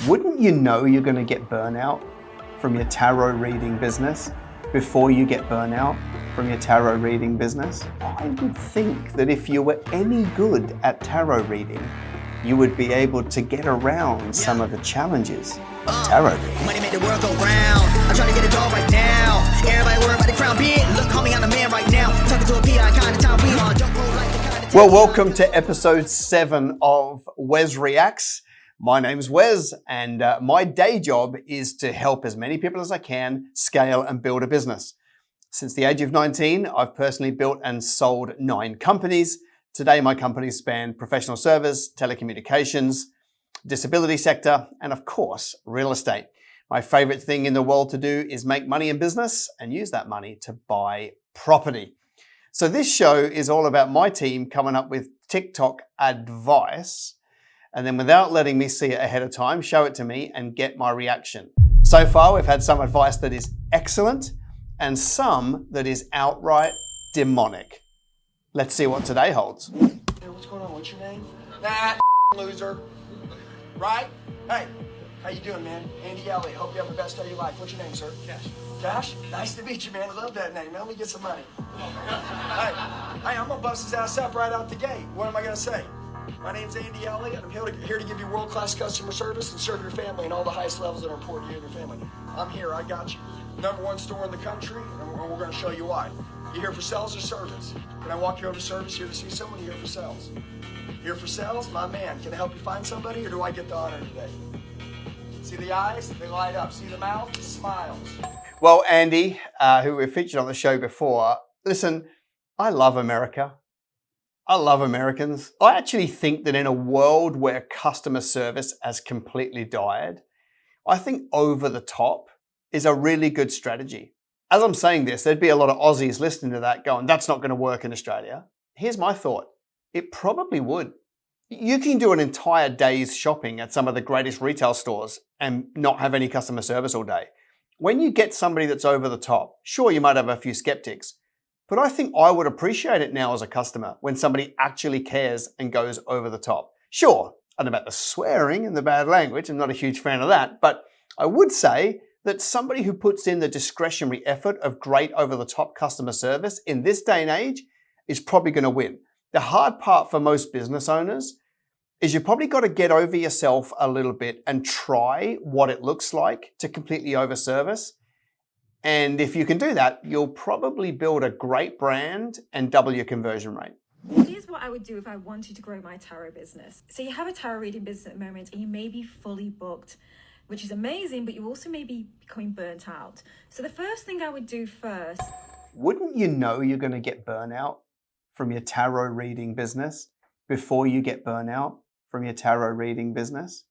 Wouldn't you know you're going to get burnout from your tarot reading business before you get burnout from your tarot reading business? I would think that if you were any good at tarot reading, you would be able to get around some of the challenges of tarot reading. Money make the world go round. I'm trying to get it all right now. Everybody worry about the crown being. Look, homie, I'm the man right now. Talking to a PI kind of time we on. Don't roll like the kind of Well, welcome to episode 7 of Wes Reacts. My name's Wes, and my day job is to help as many people as I can scale and build a business. Since the age of 19, I've personally built and sold 9 companies. Today, my companies span professional service, telecommunications, disability sector, and of course, real estate. My favorite thing in the world to do is make money in business and use that money to buy property. So this show is all about my team coming up with TikTok advice, and then without letting me see it ahead of time, show it to me and get my reaction. So far, we've had some advice that is excellent and some that is outright demonic. Let's see what today holds. Hey, what's going on? What's your name? Nah, loser. Right? Hey, how you doing, man? Andy Elliott. Hope you have the best day of your life. What's your name, sir? Cash. Cash? Nice to meet you, man. I love that name. Let me get some money. Hey, I'm gonna bust his ass up right out the gate. What am I gonna say? My name's Andy Elliott. I'm here to give you world-class customer service and serve your family in all the highest levels that are important to you and your family. I'm here. I got you. #1 store in the country, and we're gonna show you why. You here for sales or service? Can I walk you over to service here to see someone? Here for sales? Here for sales? My man, can I help you find somebody, or do I get the honor today? See the eyes? They light up. See the mouth? It smiles. Well, Andy, who we've featured on the show before, listen, I love America. I love Americans. I actually think that in a world where customer service has completely died, I think over the top is a really good strategy. As I'm saying this, there'd be a lot of Aussies listening to that going, that's not going to work in Australia. Here's my thought. It probably would. You can do an entire day's shopping at some of the greatest retail stores and not have any customer service all day. When you get somebody that's over the top, sure, you might have a few skeptics, but I think I would appreciate it now as a customer when somebody actually cares and goes over the top. Sure, I don't know about the swearing and the bad language. I'm not a huge fan of that, but I would say that somebody who puts in the discretionary effort of great over-the-top customer service in this day and age is probably going to win. The hard part for most business owners is you probably got to get over yourself a little bit and try what it looks like to completely over-service. And if you can do that, you'll probably build a great brand and double your conversion rate. Here's what I would do if I wanted to grow my tarot business. So you have a tarot reading business at the moment and you may be fully booked, which is amazing, but you also may be becoming burnt out. So the first thing I would do first... Wouldn't you know you're going to get burnout from your tarot reading business before you get burnout from your tarot reading business?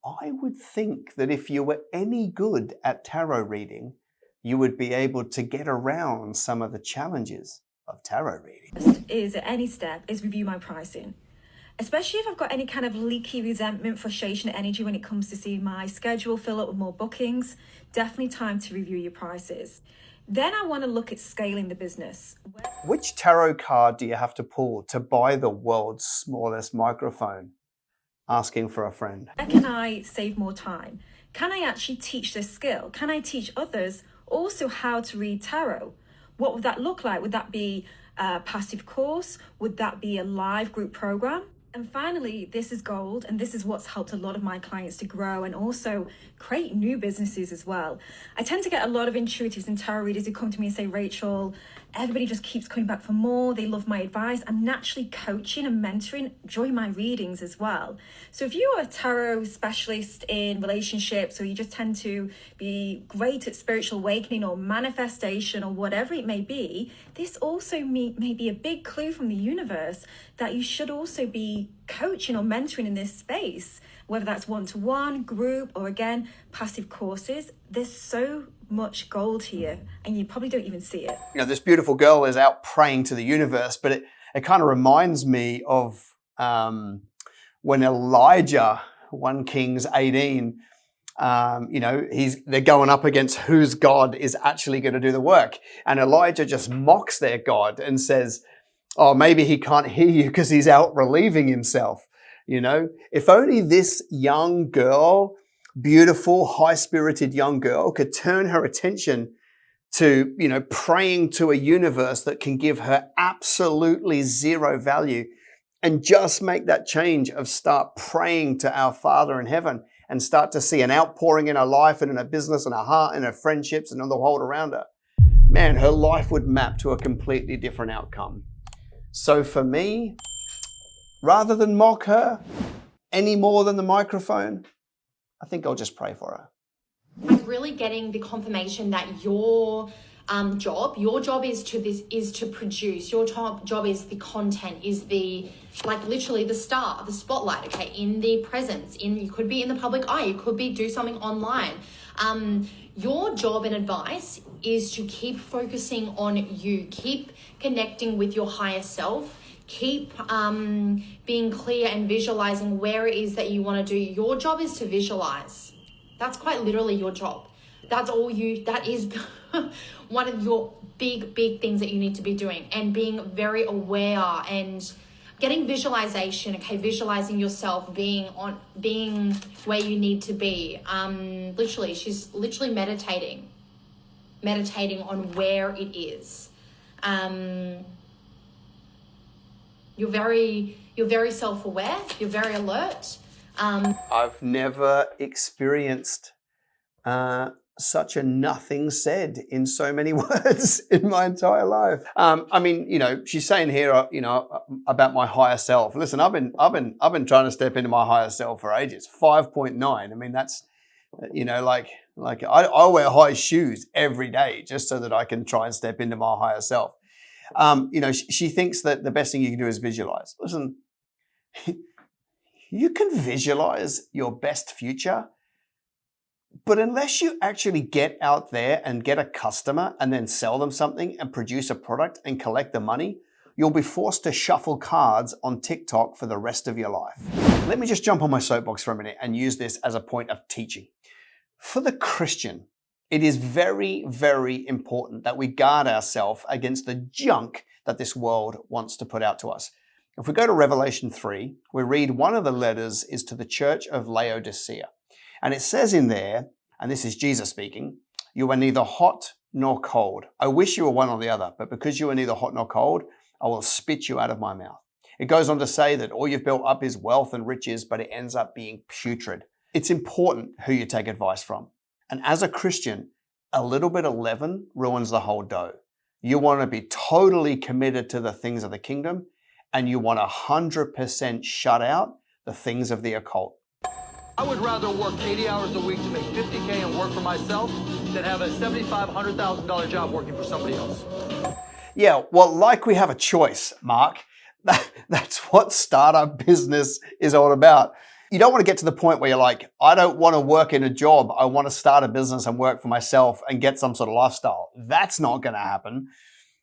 I would think that if you were any good at tarot reading, you would be able to get around some of the challenges of tarot reading. ...is at any step is review my pricing. Especially if I've got any kind of leaky resentment, frustration, energy when it comes to seeing my schedule fill up with more bookings, definitely time to review your prices. Then I want to look at scaling the business. Which tarot card do you have to pull to buy the world's smallest microphone? Asking for a friend. Where can I save more time? Can I actually teach this skill? Can I teach others also how to read tarot? What would that look like? Would that be a passive course? Would that be a live group program? And finally, this is gold, and this is what's helped a lot of my clients to grow and also create new businesses as well. I tend to get a lot of intuitives and tarot readers who come to me and say, Rachel, everybody just keeps coming back for more. They love my advice. I'm naturally coaching and mentoring during my readings as well. So if you are a tarot specialist in relationships, or you just tend to be great at spiritual awakening or manifestation or whatever it may be, this also may be a big clue from the universe that you should also be coaching or mentoring in this space, whether that's one-to-one, group, or again, passive courses. There's so much gold here and you probably don't even see it. You know, this beautiful girl is out praying to the universe, but it kind of reminds me of when Elijah, 1 Kings 18, they're going up against whose God is actually going to do the work. And Elijah just mocks their God and says, oh, maybe he can't hear you because he's out relieving himself. You know, if only this young girl, beautiful, high-spirited young girl, could turn her attention to, you know, praying to a universe that can give her absolutely zero value, and just make that change of start praying to our Father in heaven and start to see an outpouring in her life and in her business and her heart and her friendships and on the world around her, man, her life would map to a completely different outcome. So for me, rather than mock her any more than the microphone, I think I'll just pray for her. I'm really getting the confirmation that your job is to produce. Your job is the content, is the, like, literally the star, the spotlight, okay, in the presence, you could be in the public eye, you could be do something online. Your job and advice is to keep focusing on you, keep connecting with your higher self, keep being clear and visualizing where it is that you want to do. Your job is to visualize. That's quite literally your job. That is one of your big things that you need to be doing, and being very aware and getting visualization, okay, visualizing yourself being where you need to be. She's literally meditating on where it is. You're very self-aware, you're very alert. I've never experienced such a nothing said in so many words in my entire life. I mean, you know, she's saying here, you know, about my higher self. Listen, I've been trying to step into my higher self for ages. 5.9. I mean, that's, you know, like I wear high shoes every day just so that I can try and step into my higher self. You know, she thinks that the best thing you can do is visualize. Listen, you can visualize your best future, but unless you actually get out there and get a customer and then sell them something and produce a product and collect the money, you'll be forced to shuffle cards on TikTok for the rest of your life. Let me just jump on my soapbox for a minute and use this as a point of teaching. For the Christian, it is very, very important that we guard ourselves against the junk that this world wants to put out to us. If we go to Revelation 3, we read one of the letters is to the church of Laodicea. And it says in there, and this is Jesus speaking, you are neither hot nor cold. I wish you were one or the other, but because you are neither hot nor cold, I will spit you out of my mouth. It goes on to say that all you've built up is wealth and riches, but it ends up being putrid. It's important who you take advice from. And as a Christian, a little bit of leaven ruins the whole dough. You want to be totally committed to the things of the kingdom, and you want 100% shut out the things of the occult. I would rather work 80 hours a week to make $50K and work for myself than have a $75,000, $100,000 job working for somebody else. Yeah, well, like we have a choice, Mark. That's what startup business is all about. You don't want to get to the point where you're like, I don't want to work in a job. I want to start a business and work for myself and get some sort of lifestyle. That's not going to happen.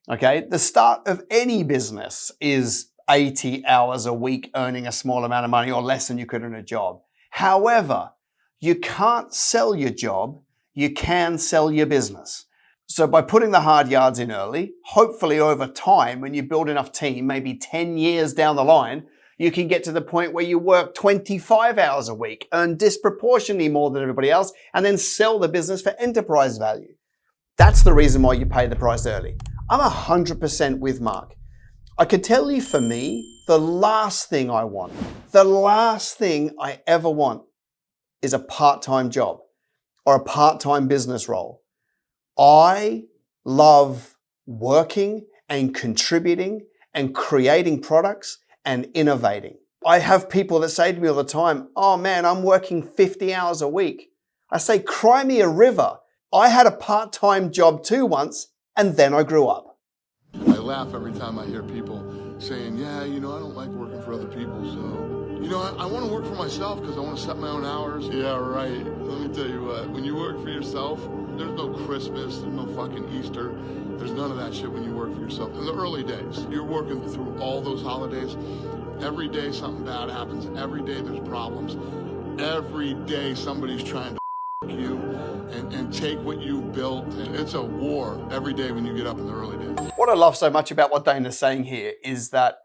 Okay, the start of any business is 80 hours a week earning a small amount of money or less than you could in a job. However, you can't sell your job, you can sell your business. So by putting the hard yards in early, hopefully over time, when you build enough team, maybe 10 years down the line, you can get to the point where you work 25 hours a week, earn disproportionately more than everybody else, and then sell the business for enterprise value. That's the reason why you pay the price early. I'm 100% with Mark. I can tell you, for me, the last thing I want, the last thing I ever want is a part-time job or a part-time business role. I love working and contributing and creating products and innovating. I have people that say to me all the time, oh man, I'm working 50 hours a week. I say, cry me a river. I had a part-time job too once, and then I grew up. I laugh every time I hear people saying, yeah, you know, I don't like working for other people, so, you know, I want to work for myself because I want to set my own hours. Yeah, right. Let me tell you what, when you work for yourself, there's no Christmas, there's no fucking Easter, there's none of that shit when you work for yourself. In the early days, you're working through all those holidays. Every day something bad happens. Every day there's problems. Every day somebody's trying to you and take what you built. And it's a war every day when you get up in the early days. What I love so much about what Dana's saying here is that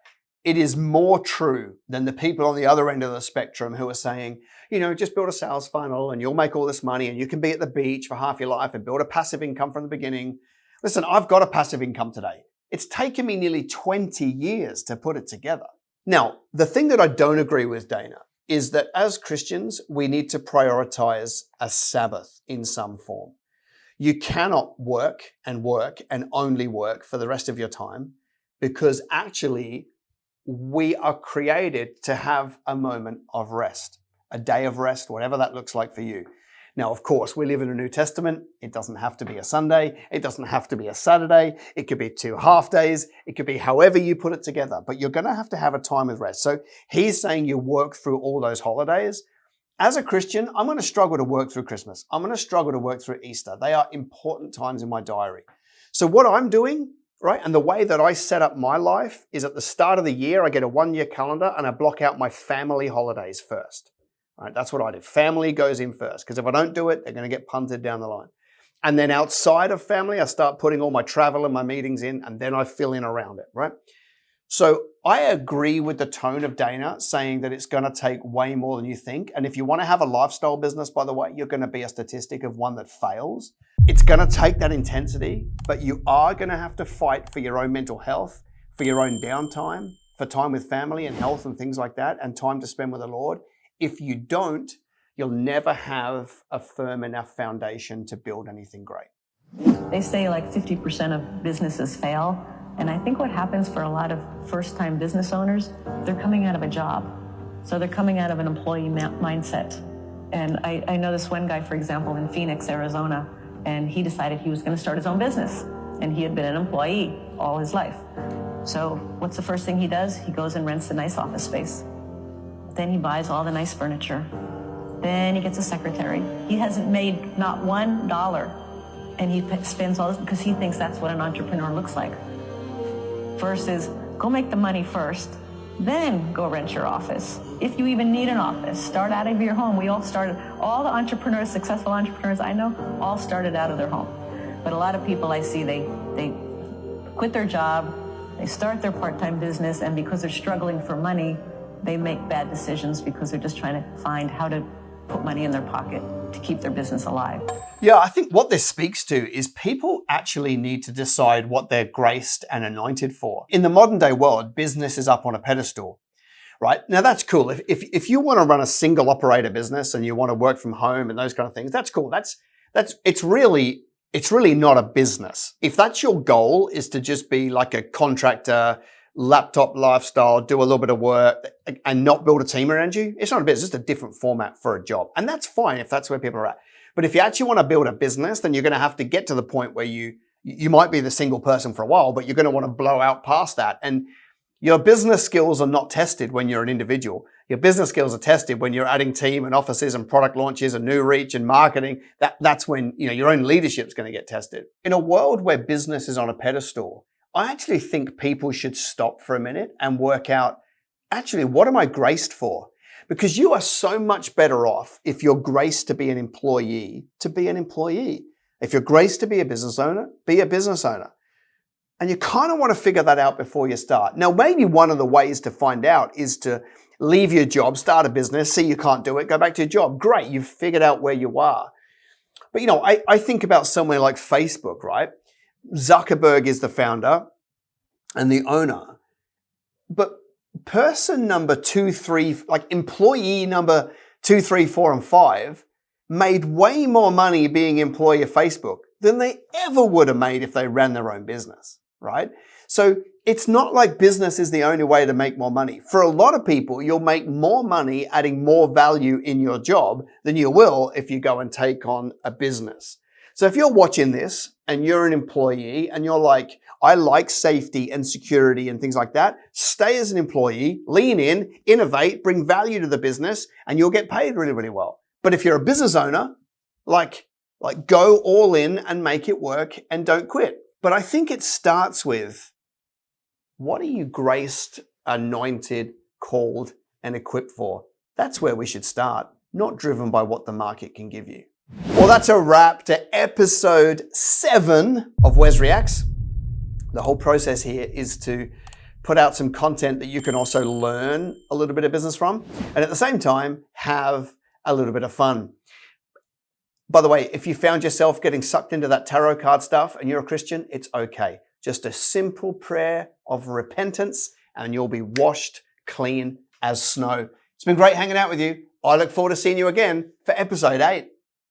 it is more true than the people on the other end of the spectrum who are saying, you know, just build a sales funnel and you'll make all this money and you can be at the beach for half your life and build a passive income from the beginning. Listen, I've got a passive income today. It's taken me nearly 20 years to put it together. Now, the thing that I don't agree with, Dana, is that as Christians, we need to prioritize a Sabbath in some form. You cannot work and only work for the rest of your time, because actually we are created to have a moment of rest, a day of rest, whatever that looks like for you. Now, of course, we live in a New Testament. It doesn't have to be a Sunday. It doesn't have to be a Saturday. It could be 2 half days. It could be however you put it together, but you're going to have a time of rest. So he's saying you work through all those holidays. As a Christian, I'm going to struggle to work through Christmas. I'm going to struggle to work through Easter. They are important times in my diary. So what I'm doing, right, and the way that I set up my life is at the start of the year, I get a 1-year calendar and I block out my family holidays first. Right, that's what I do. Family goes in first, because if I don't do it, they're going to get punted down the line. And then outside of family, I start putting all my travel and my meetings in, and then I fill in around it, right? So I agree with the tone of Dana saying that it's going to take way more than you think. And if you want to have a lifestyle business, by the way, you're going to be a statistic of one that fails. It's going to take that intensity, but you are going to have to fight for your own mental health, for your own downtime, for time with family and health and things like that, and time to spend with the Lord. If you don't, you'll never have a firm enough foundation to build anything great. They say like 50% of businesses fail. And I think what happens for a lot of first-time business owners, they're coming out of a job. So they're coming out of an employee mindset. And I know this one guy, for example, in Phoenix, Arizona, and he decided he was going to start his own business. And he had been an employee all his life. So what's the first thing he does? He goes and rents a nice office space. Then he buys all the nice furniture. Then he gets a secretary. He hasn't made not $1, and he spends all this because he thinks that's what an entrepreneur looks like. First is go make the money first, then go rent your office. If you even need an office, start out of your home. We all started, all the entrepreneurs, successful entrepreneurs I know, all started out of their home. But a lot of people I see, they quit their job, they start their part-time business, and because they're struggling for money, they make bad decisions because they're just trying to find how to put money in their pocket to keep their business alive. Yeah, I think what this speaks to is people actually need to decide what they're graced and anointed for. In the modern day world, business is up on a pedestal, right? Now that's cool. If you want to run a single operator business and you want to work from home and those kind of things, that's cool. It's really not a business. If that's your goal, is to just be like a contractor, laptop lifestyle, do a little bit of work and not build a team around you, it's not a business, it's just a different format for a job. And that's fine if that's where people are at. But if you actually want to build a business, then you're going to have to get to the point where you might be the single person for a while, but you're going to want to blow out past that. And your business skills are not tested when you're an individual. Your business skills are tested when you're adding team and offices and product launches and new reach and marketing. That's when, your own leadership is going to get tested. In a world where business is on a pedestal, I actually think people should stop for a minute and work out, actually, what am I graced for? Because you are so much better off if you're graced to be an employee, to be an employee. If you're graced to be a business owner, be a business owner. And you kind of want to figure that out before you start. Now, maybe one of the ways to find out is to leave your job, start a business, see you can't do it, go back to your job. Great, you've figured out where you are. But I think about somewhere like Facebook, right? Zuckerberg is the founder and the owner. But person number 2, 3, like employee number 2, 3, 4, and 5 made way more money being employee of Facebook than they ever would have made if they ran their own business, right? So it's not like business is the only way to make more money. For a lot of people, you'll make more money adding more value in your job than you will if you go and take on a business. So if you're watching this and you're an employee and you're like, I like safety and security and things like that, stay as an employee, lean in, innovate, bring value to the business, and you'll get paid really, really well. But if you're a business owner, like go all in and make it work and don't quit. But I think it starts with, what are you graced, anointed, called, and equipped for? That's where we should start, not driven by what the market can give you. Well, that's a wrap to episode 7 of Wes Reacts. The whole process here is to put out some content that you can also learn a little bit of business from, and at the same time, have a little bit of fun. By the way, if you found yourself getting sucked into that tarot card stuff and you're a Christian, it's okay. Just a simple prayer of repentance and you'll be washed clean as snow. It's been great hanging out with you. I look forward to seeing you again for episode 8.